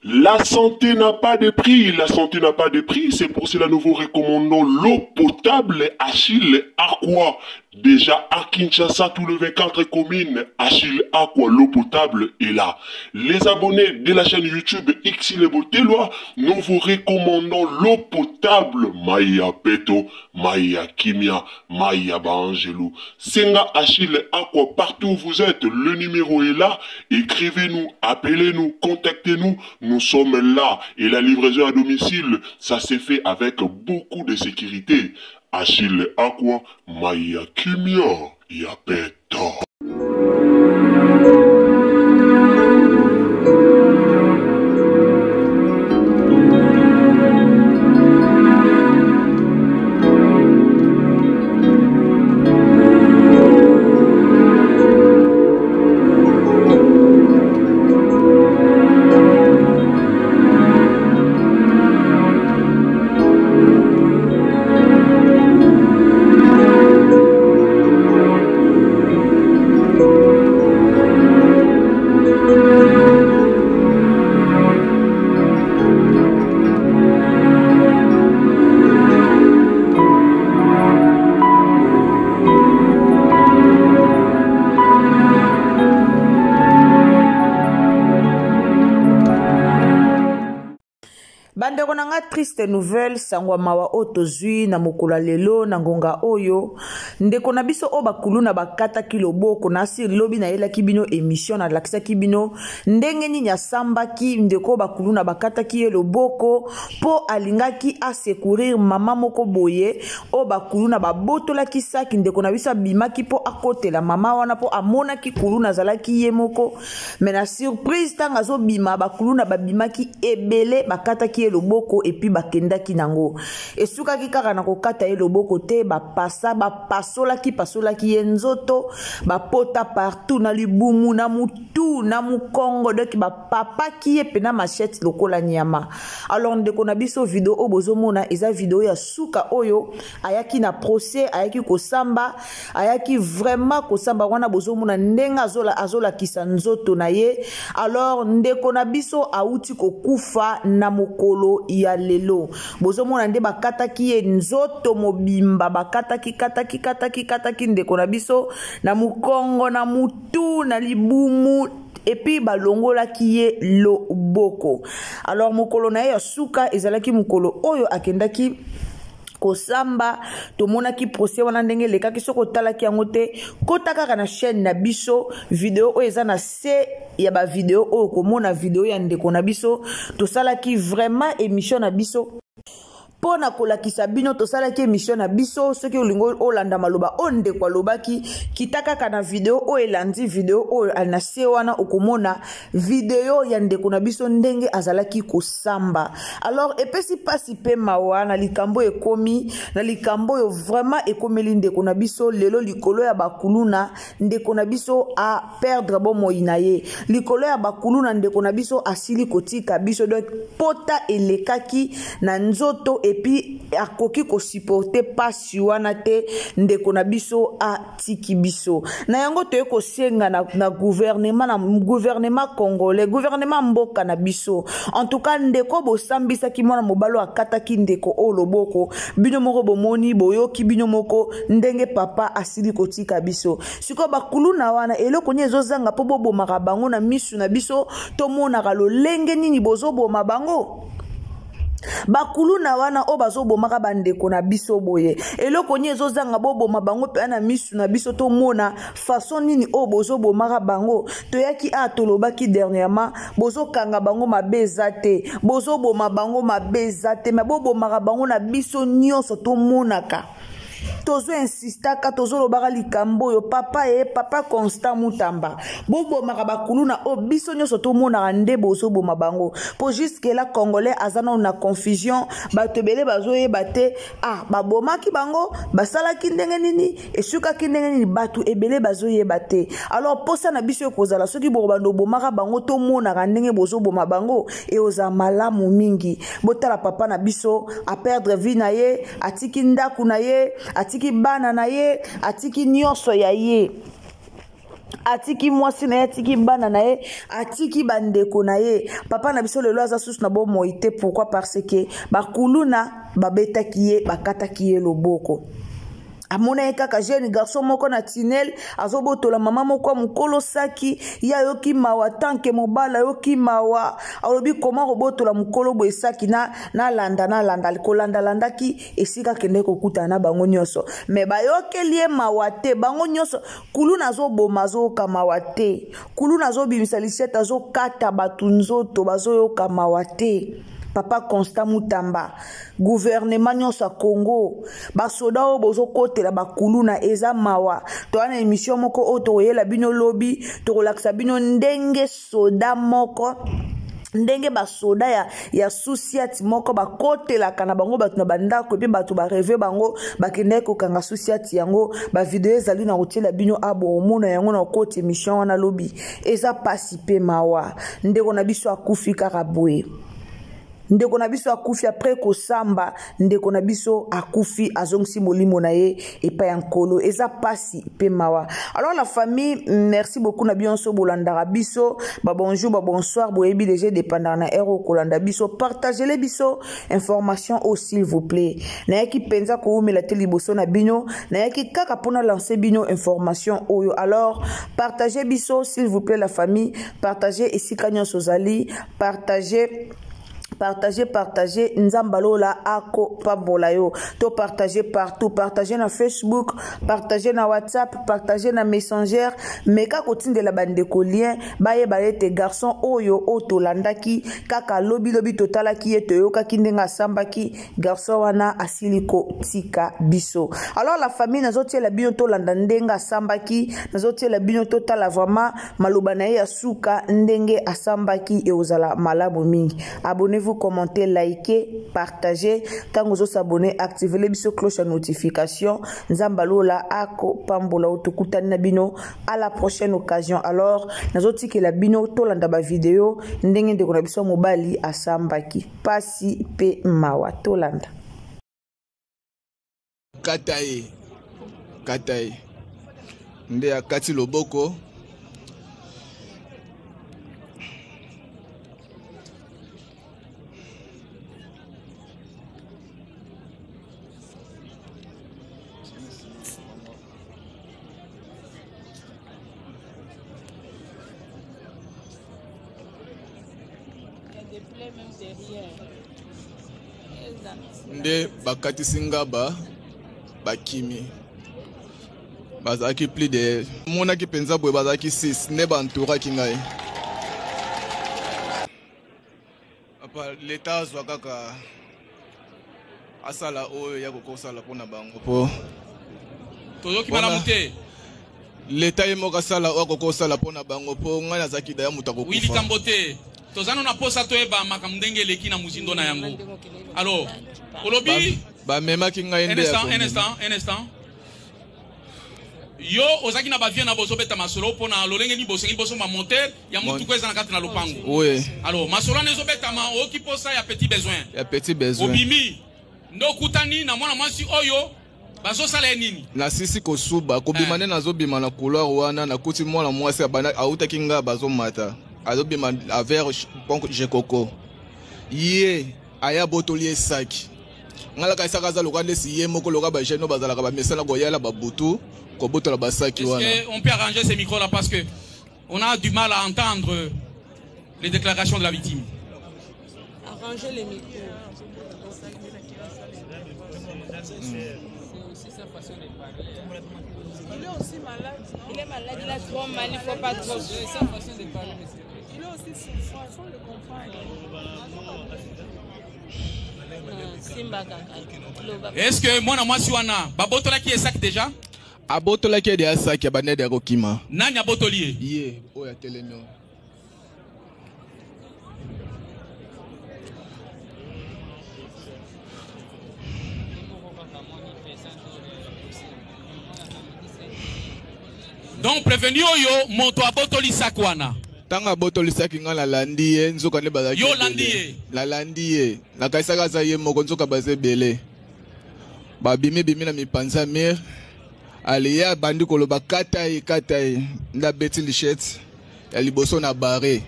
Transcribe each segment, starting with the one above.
La santé n'a pas de prix, la santé n'a pas de prix, c'est pour cela que nous vous recommandons l'eau potable Achille Aqua. Déjà à Kinshasa, tous les 24 communes, Achille Aqua, l'eau potable est là. Les abonnés de la chaîne YouTube Xile Botelwa, nous vous recommandons l'eau potable Maya Peto, Maya Kimia, Maya Bangelou. Senga Achille Aqua, partout où vous êtes, le numéro est là. Écrivez-nous, appelez-nous, contactez-nous. Nous sommes là et la livraison à domicile, ça s'est fait avec beaucoup de sécurité. Achille Aqua, Maya Kimia, Yapeta. Bandeko nanga triste nouvelle sangwa mawa otozui na mokolo lelo na ngonga oyo ndeko na biso o bakulu na bakata kiloboko na sir lobi na yela kibino émission na lakisa kibino ndenge nini asambaki ndeko bakulu na bakata ki loboko po alingaki a secourir mama moko boye o bakulu na babotola ki saki ndeko na biso bimaki po akotela mama wana po amona ki kulu na zalaki ye moko mais na surprise tanga zo bima bakulu na babimaki ebele bakata ki loboko et puis bakendaki nango esuka ki kaka na kokata ye loboko te bapasa bapasola ki nzoto bapota partout na libumu na mutu na mukongo donc bapapa ki ye pena machette lokola nyama. Alors ndeko na biso video o bozomona eza video ya suka oyo ayaki na procès ayaki kosamba ayaki vraiment kosamba wana bozomona ndenga azola kisa nzoto na ye. Alors ndeko na biso auti kokufa na mokolo ya lelo bozomona nde bakataki ye nzoto mobimba bakataki ndeko na biso na mukongo na mutu na libumu et puis balongola ki ye loboko. Alors mokolo na ye ya suka ezalaki mokolo oyo akendaki kosamba tomonaki procès wana ndenge lekaki soko talaki yango te kota kaka na chaîne na biso video oyo eza na se ya ba video oyo komona video ya ndeko na biso tosalaki vraiment émission na biso pona kolakisa bino tosalaki émission na biso soki olingo olanda maloba onde kwa lobaki kitaka kana video o elandi video o anase wana okomona video ya ndeko na biso ndenge azalaki kosamba. Alors epesi pasi pe mawa na likambo ekomi na likambo yo vraiment ekomeli ndeko na biso lelo likolo ya bakuluna ndeko na biso a perdre bo moina ye likolo ya bakuluna ndeko na biso asili kotika biso donc pota elekaki na nzoto et puis akoki ko supporter pasi wana te ndeko na biso a tiki biso na yango to ko senga na gouvernement congolais gouvernement mboka na biso en tout cas ndeko bosambisa ki mwana mobalo akataki ndeko o loboko bino moko bomoni boyoki bino moko ndenge papa asili kotika biso siko bakuluna wana eloko nyezo zanga po bobomaka bango na misu na biso tomonaka lolenge nini bozoboma bango bakuluna wana o bazobomaka bandeko na biso boye eloko nyezo zanga boboma bango pe na misu na biso tomona façon nini o bozobomaka bango toyaki a tolobaki dernièrement bozokanga bango mabeza te bozoboma bango mabeza te mais bobomaka bango na biso nyonso tomonaka tozo insistaka tozo lobaka likambo yo papa Constant Mutamba bobo makabakuluna o biso nyoso to mona nde bozo boma bango po jusque là congolais azana na confusion batebele bazoye bate baboma ki bango basala ki ndenge nini esuka ki ndenge nini batu ebele bazoye bate. Alors posa na biso kozala soki bobando bomaka bango to mona ndenge bozo boma bango e oza malamu mingi botala papa na biso a perdre vie na ye atiki ndaku na ye atiki bana na ye atiki nyonso ya ye. atiki mwasi na ye atiki bana na ye atiki bandeko na ye papa na biso lelo aza susu na bomoi te pourquoi parce que bakuluna babetaki ye bakataki ye loboko amona ye kaka jeune garçon moko na tinel azobotola mama moko mukolo saki ya yoki mawa tanke mobala yoki mawa alobi koma robotola mukolo boye saki na landa kolandalandaki esika kende kokuta na bango nyonso me bayokeli ye mawa te bango nyonso kulu nazoboma azoyoka mawa te kulu nazobimisa lisete azokata bato nzoto bazoyoka mawa te Papa Constant Mutamba, gouvernement nyonso Congo, basoda o bozo kote la bakuluna eza mawa. To ana émission moko o to yela bino lobby, to relaxa bino ndenge soda moko. Ndenge basoda ya susiati moko bakote la kana bango batu na bandako pe batu ba rêver bango bakende ko kanga susiati yango ba video ezali na rotiela bino abo omona yango na kote émission na lobby eza pasi pe mawa ndeko na biso akufi kaka boye ndeko na biso akufi après kosamba ndeko na biso akufi azongisi molimo na ye epa ya nkolo eza pasi pe mawa. Alors la famille, merci beaucoup na bionso bolandara biso ba bonjour ba bonsoir boyebi déjà dépendant na ero kolanda biso partagez les biso information au s'il vous plaît na yaki penza ko umela te liboso na bino na yaki kaka pona lancer bino information oyo. Alors partagez biso s'il vous plaît la famille, partagez esika nyonso zali, partagez nzambalola ako pambola yo to partagez partout, partagez na Facebook, partagez na WhatsApp, partagez na Messenger meka kotindela bandeko lien baye te garçon oyo otolandaki kaka lobi totalaki ye toyoka kindenga sambaki garçon wana asiliko tika biso. Alors la famille nazotiela bino to landa ndenga sambaki nazotiela bino totala vraiment maloba na ye ya suka ndenge asambaki e ozala malamu mingi. Abonnez-vous, commentez, likez, partagez. Quand vous vous abonnez, activez les cloche de notification. Nzambalola ako pambola otokutani na bino. À la prochaine occasion. Alors, nazoti ke la bino tolanda ba vidéo ndenge ndeko na biso mobali asambaki. Pasi pe mawa tolanda. Katae. Nde akati loboko. Nde bakati singaba bakimi bazaki plus de mona ki penza boye bazaki 6 ne bantura kingai apa l'état azwa kaka asala oyo ya kokosala pona bango po tozoki malamu te l'état yemoka sala oyo kokosala pona bango po ngai nazaki daya muta kokufa wili kambote tozana na posa toyeba makambo ndenge leki na musindo na yango. Alors olobi ba mema ki ngai ndé un instant yo ozaki na bavie na bozo beta masolo pona lolenge ni bosengi boso ma monter ya mutu kweza na kati na lopango. Oui. Alors masolo nezo beta ma oki posa ya petit besoin. Ya petit besoin. Obimi ndo kutani na mwana mwasi oyo bazo sala nini? Na sisi kosuba kobimane nazo bima na couloir wana na kuti mwana mwasi abana auta kinga bazo mata. Azo bima avec ponko jekoko. Ye aya botolier saki. Ngala ka isaka za lokande si ye moko loka ba jeno bazala ka ba mesala ko yala ba butu ko botola ba saki wana. Est-ce qu'on peut arranger ces micros là parce que on a du mal à entendre les déclarations de la victime. Arranger les micros. Il est aussi malade. Il est malade, il a trop mal, il ne faut pas trop. C'est sa façon de parler, monsieur. Il est aussi souffrant, il faut le comprendre. Est-ce que moi na mwasi wana babotola ki esak déjà? Abotola ki de asaki abanede ya kokima. Nani abotolier? Ye, oya teleno. Donc prévenu oyo moto abotoli sakwana. Tanga botoli saki nga la landiye nzoka ne bazaki. Yo landiye. La landiye. Na kaisaka za ye moko nzoka baze bele. Ba bimi na mipanza mir. Aliya bandi koloba katai nda beti lichette ya liboso na bare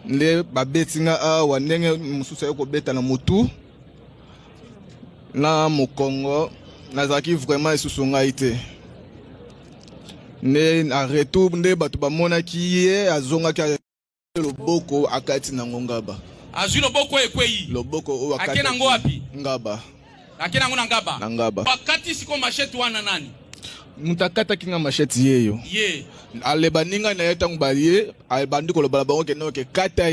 nde babeti nga awa ndenge mosusu ayoko beta na mutu na mokongo nazalaki vraiment esusu ngai te nde na retour nde bato bamonaki ye azongaki loboko akati na ngongaba azwi loboko ekweyi loboko oyo ake nango wapi ngaba ake nango na ngaba na ngaba bakati siko machete wana nani mutakataki nga machete yeyo ye aleba ninga na ye ntango baye abandi koloba bango kende oke kata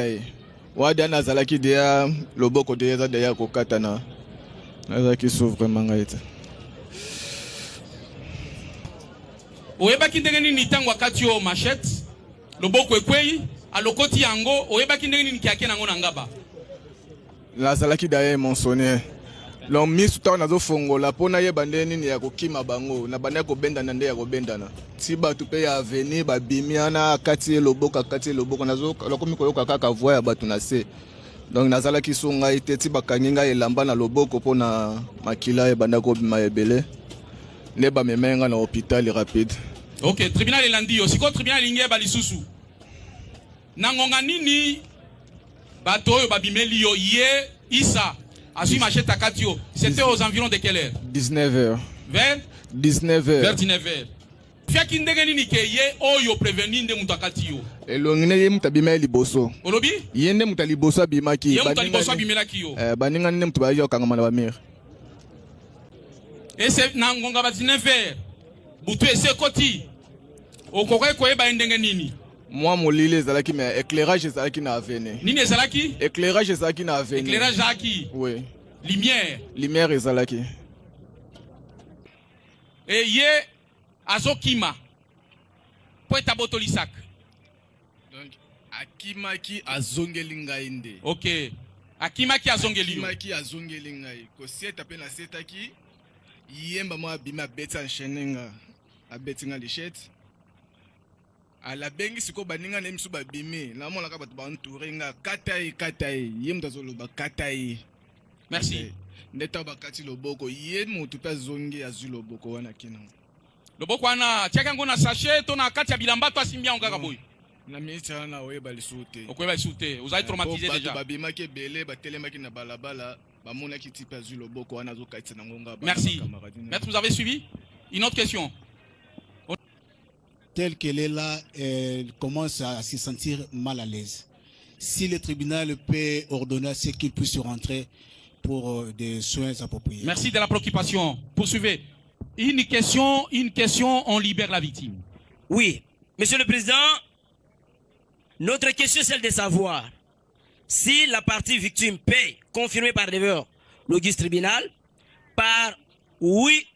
ye wadi ana azalaki deya loboko deya eza deya kokata na azalaki so vraiment ngai te oyebaki ndenge nini ntango akati yo machete loboko ekweyi alokoti yango oyebaki ndenge nini kiake nango na ngaba nazalaki deya monsonnier donc misu ntango nazofongola mpo nayeba nde nini ya kokima bango na banda ya kobendana nde ya kobendana ti bato mpe ya avenir babimi ana akati ye loboko nakomi koyoka kaka voi ya bato na se donc nazalaki so ngai te ti bakangi ngai elamba na loboko mpo na makila ebanda kobima ebele nde bamemai nga na hôpital rapide. Ok, tribunal elandi yo sikoyo tribunal elingi yeba lisusu na ngonga nini bato oyo babimeli yo ye Issa azwi machete akati yo c'était aux environs de quelle heure? 19h. Vers 19h. Vers 19h. Fiaki ndenge nini ke ye oyo prévenir nde mutu akati yo elongi nde ye mutu abima ye liboso olobi ye nde mutu liboso abimaki ye mutu liboso abimelaki yo baninga nde mutu bayaki kokangama na bamire ese na ngonga ba 19h butu ese koti okokai koyeba ndenge nini moi molili ezalaki mais éclairage ezalaki na avene nini ezalaki éclairage ezalaki na avene éclairage ezalaki oui lumière ezalaki et ye azokima po etabotoli sak donc akimaki azongeli ngai nde ok akimaki azongeli ngai kosieta mpe nasetaki yemba mo abimi abeti enchaîne nga abeti nga lichette alabengi sikoyo baninga na ye misu babimi namonaka bato baentoure nga kata ye ye moto azoloba kata ye merci nde ntango bakati loboko ye motu mpe azongi azwi loboko wana kina loboko wana tiaki yango na sachet to na kati ya bilamba to asimbi yango kaka boye na miniti wana oyeba lisusu te okoyeba lisusu te ozali traumatisé déjà babimaki ebele batelemaki na balabala bamonaki ti mpe azwi loboko wana azokatisa nango nga merci maître vous avez suivi une autre question telle qu'elle est là, elle commence à se sentir mal à l'aise. Si le tribunal peut ordonner, c'est qu'il puisse rentrer pour des soins appropriés. Merci de la préoccupation. Poursuivez. Une question, on libère la victime. Oui, Monsieur le Président, notre question est celle de savoir si la partie victime paie, confirmée par l'auguste tribunal, par oui.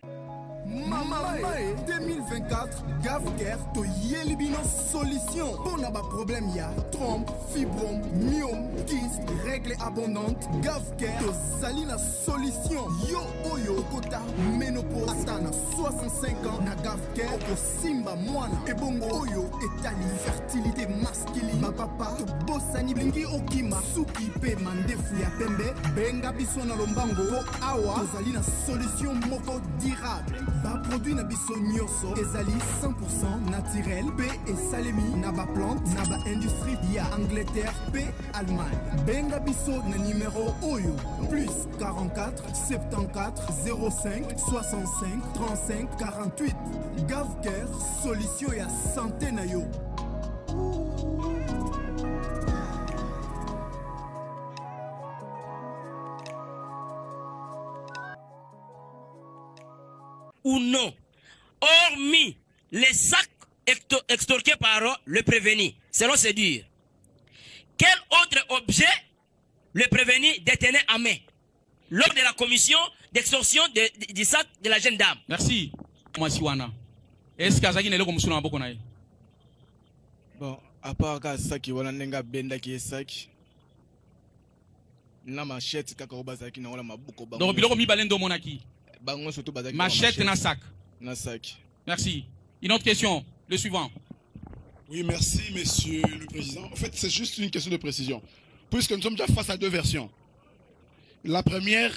Mamae 2024 Gavker to Yelibino solution pour na problème ya trompe, fibrome, myome, kyste, règles abondantes. Gavker to Zalina solution yo oyo kota ménopause atana 65 ans na Gavker ko simba mwana ebongo oyo etali fertilité masculine ma papa to bosani blingi okima suki pe mandefu ya pembe benga biso na lombango po awa to Zalina solution moko durable ba produit na biso nyoso ezali 100% naturel pe esalemi na ba plante na ba industrie ya Angleterre pe Allemagne benga biso na numéro oyo plus 44 74 05 65 35 48 Gavker solution ya santé na yo. Ou non, hormis les sacs extorqués par le prévenu, selon ses dires. Quel autre objet le prévenu détenait à main lors de la commission d'extorsion du sac de la jeune dame? Merci. Est-ce que bon, à part que saki wana nenga benda ki saki na machette kaka obazaki na wala mabuko bango. Donc biloko mibale ndo monaki. Bango surtout bazaki machette na sac. Na sac. Merci. Une autre question, le suivant. Oui, merci Monsieur le Président. En fait, c'est juste une question de précision. Puisque nous sommes déjà face à deux versions. La première,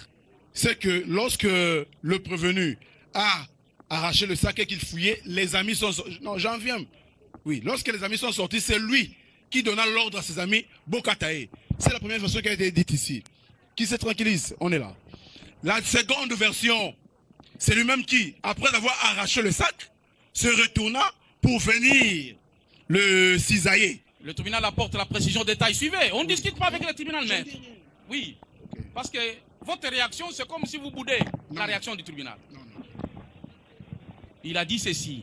c'est que lorsque le prévenu a arraché le sac et qu'il fouillait, les amis sont sortis. Non, j'en viens. Oui, lorsque les amis sont sortis, c'est lui qui donna l'ordre à ses amis, Bokatae. C'est la première version qui a été dite ici. Qui se tranquillise, on est là. La seconde version, c'est lui-même qui, après avoir arraché le sac, se retourna pour venir le cisailler. Le tribunal apporte la précision des détails. Suivez, on ne discute pas avec le tribunal, maître. Oui, okay. Parce que votre réaction, c'est comme si vous boudez la réaction du tribunal. Non. Il a dit ceci.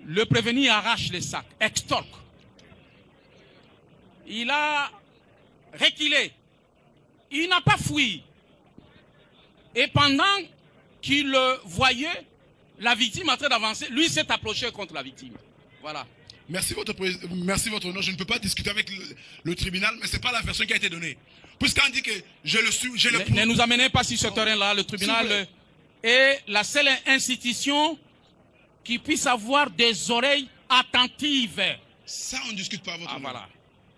Le prévenu arrache les sacs, extorque. Il a reculé. Il n'a pas fui. Et pendant qu'il voyait la victime en train d'avancer, lui s'est approché contre la victime. Voilà. Merci votre honneur. Je ne peux pas discuter avec le tribunal, mais ce n'est pas la version qui a été donnée. Puisqu'on dit que ne nous amenez pas sur ce terrain-là. Le tribunal est la seule institution qui puisse avoir des oreilles attentives. Ça, on ne discute pas votre honneur. Voilà.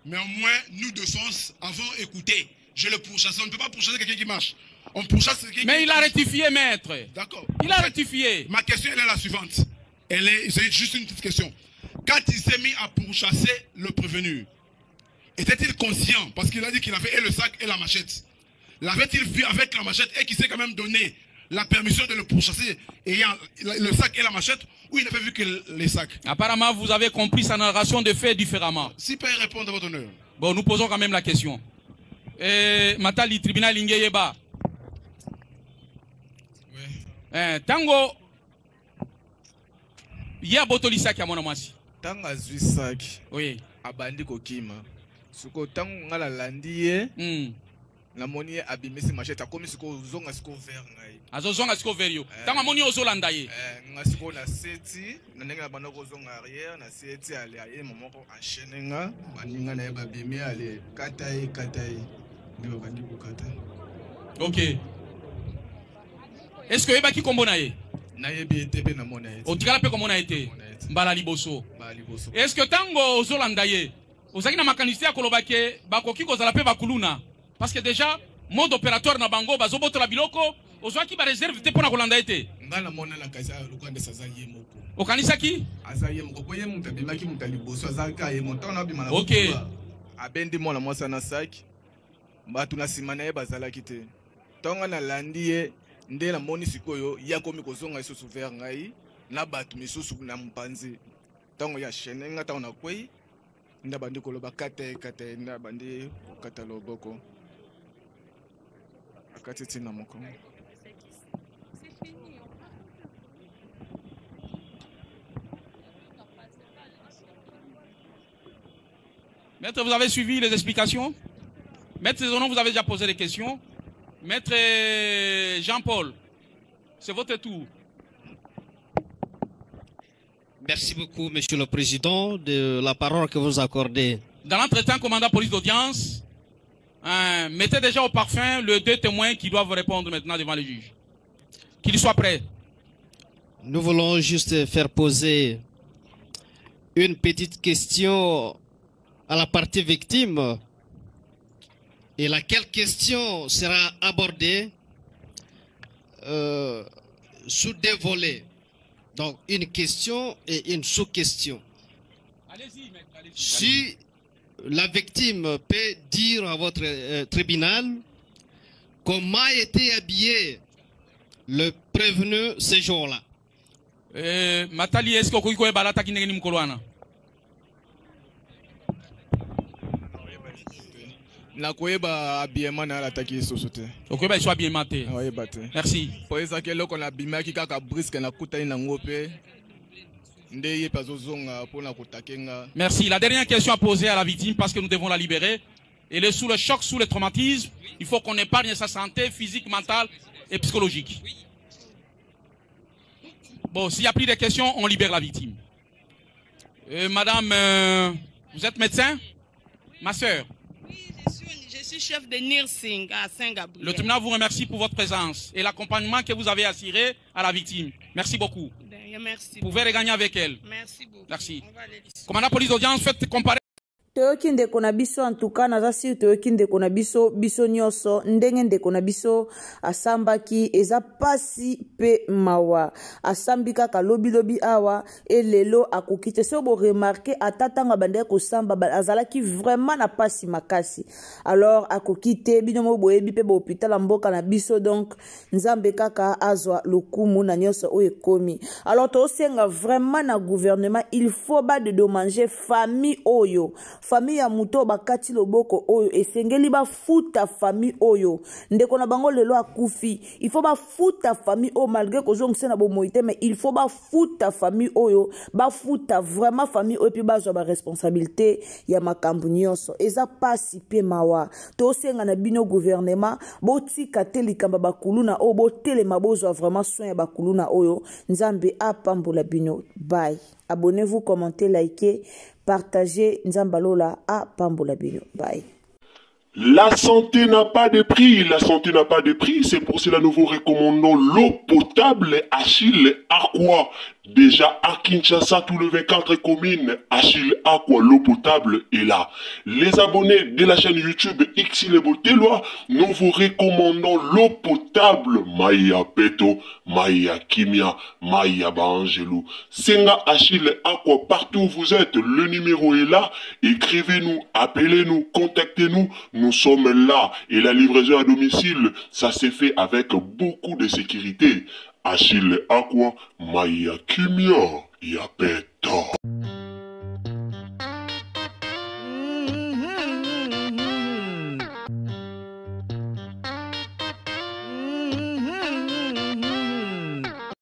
Mais au moins, nous de sens avons écouté. Je le pourchasse. On ne peut pas pourchasser quelqu'un qui marche. On pourchasse quelqu'un qui Mais il a rectifié, maître. D'accord. Il a rectifié. Ma question, elle est la suivante. C'est juste une petite question. Quand il s'est mis à pourchasser le prévenu, était-il conscient, parce qu'il a dit qu'il avait et le sac et la machette, l'avait-il vu avec la machette et qu'il s'est quand même donné la permission de le pourchasser ayant le sac et la machette, ou il n'avait vu que les sacs? Apparemment, vous avez compris sa narration de faits différemment. Si peut répondre à votre honneur. Bon, nous posons quand même la question. Matali, tribunal Ingeyeba. Oui. Tango, il y a botoli sac à mon amasi. Tango a zui sac. Oui. Abandi kokima. Suko tango ngala landiye. Na moni abimisi machete akomi siko zonga siko ver ngai. Azozonga siko ver yo. Tango moni ozolanda ye. Nga siko na seti, na ndenge na banda ko zonga arrière, na seti ale aye momoko enchaîner nga, baninga na yeba bimi ale katai. Ndio bandi ko kata. OK. Est-ce que yeba ki kombo na ye? Na yebi etebe na mona ye. O tikala pe kombo na ye. Mbala liboso. Est-ce que tango ozolanda ye? Ozaki na makanisi ya koloba ke bakoki kozala pe bakuluna? Parce que déjà, mode opératoire na bango, bazoboto la biloko, ozwaki ba réserve te pona kolanda ete. Ngala mona la kaza lukwande saza ye moko. Okanisa ki? Aza ye moko ko ye mutabima ki mutaliboso azaka ye monta na bima na. OK. Abendi mona mwasa na saki. Batu na simana ye bazala kite. Tonga na landi ye nde na moni sikoyo yakomi kozonga isusu ver ngai na batu misusu na mpanzi. Tongo ya chaîne ngata na kwei. Nda bandi koloba kate nda bandi kata loboko. Maître, vous avez suivi les explications? Maître Cézonon, vous avez déjà posé des questions. Maître Jean-Paul, c'est votre tour. Merci beaucoup, Monsieur le Président, de la parole que vous accordez. Dans l'entretien, commandant police d'audience, mettez déjà au parfum les deux témoins qui doivent répondre maintenant devant le juge. Qu'ils soient prêts. Nous voulons juste faire poser une petite question à la partie victime. Et laquelle question sera abordée sous deux volets. Donc une question et une sous-question. Allez-y, maître, allez-y. Si la victime peut dire à votre tribunal comment a été habillé le prévenu ce jour-là. Matali, est-ce que vous avez balata qui n'est pas na koyeba habillement na attaquer société. Okoyeba soit bien maté. Merci. Pour ça que loko na bimaki kaka brisque na kutani na ngope. Ndeye pazozonga pour na kotakenga. Merci. La dernière question à poser à la victime parce que nous devons la libérer. Elle est sous le choc, sous le traumatisme. Il faut qu'on épargne sa santé physique, mentale et psychologique. Bon, s'il n'y a plus de questions, on libère la victime. Madame, vous êtes médecin? Ma soeur. Je suis chef de nursing à Saint-Gabriel. Le tribunal vous remercie pour votre présence et l'accompagnement que vous avez assuré à la victime. Merci beaucoup. Merci. Vous pouvez regagner avec elle. Merci beaucoup. Merci. On va aller ici. Commandant police d'audience, faites comparer. toyoki ndeko na biso en tout cas naza sir toyoki ndeko na biso nyonso ndenge ndeko na biso asambaki eza pasi pe mawa asambi kaka lobi awa lelo akoki te so bo remarquer atatanga bande ko samba azalaki vraiment na pasi makasi alors akoki te bino mo boyebi pe bo hôpital mboka na biso donc nzambe kaka azwa lokumu na nyonso o ekomi alors to senga vraiment na gouvernement il faut ba de dommager famille oyo famille ya muto bakati loboko oyo esengeli ba futa famille oyo ndeko na bango lelo akufi il faut ba futa famille oyo malgré ko zongi na bomoite mais il faut ba futa famille oyo ba futa vraiment famille oyo puis bazwa ba responsabilité ya makambu nyonso eza pasi pe mawa to senga na bino gouvernement botika te likamba bakuluna oyo botelema bozwa vraiment soin ya bakuluna oyo nzambe apambola bino bye abonnez-vous commentez likez partagez nzambalola a pambola bino bye. La santé n'a pas de prix, la santé n'a pas de prix, c'est pour cela nous vous recommandons l'eau potable Achille Aqua. Déjà à Kinshasa, tout le 24 communes, Achille Aqua, l'eau potable est là. Les abonnés de la chaîne YouTube Xilebo Teloa, nous vous recommandons l'eau potable Maya Peto, Maya Kimia, Maya Bangelou. Senga Achille Aqua, partout où vous êtes, le numéro est là. Écrivez-nous, appelez-nous, contactez-nous. Nous sommes là et la livraison à domicile, ça s'est fait avec beaucoup de sécurité. Achille Aqua, Maya Kimia, Yapeto.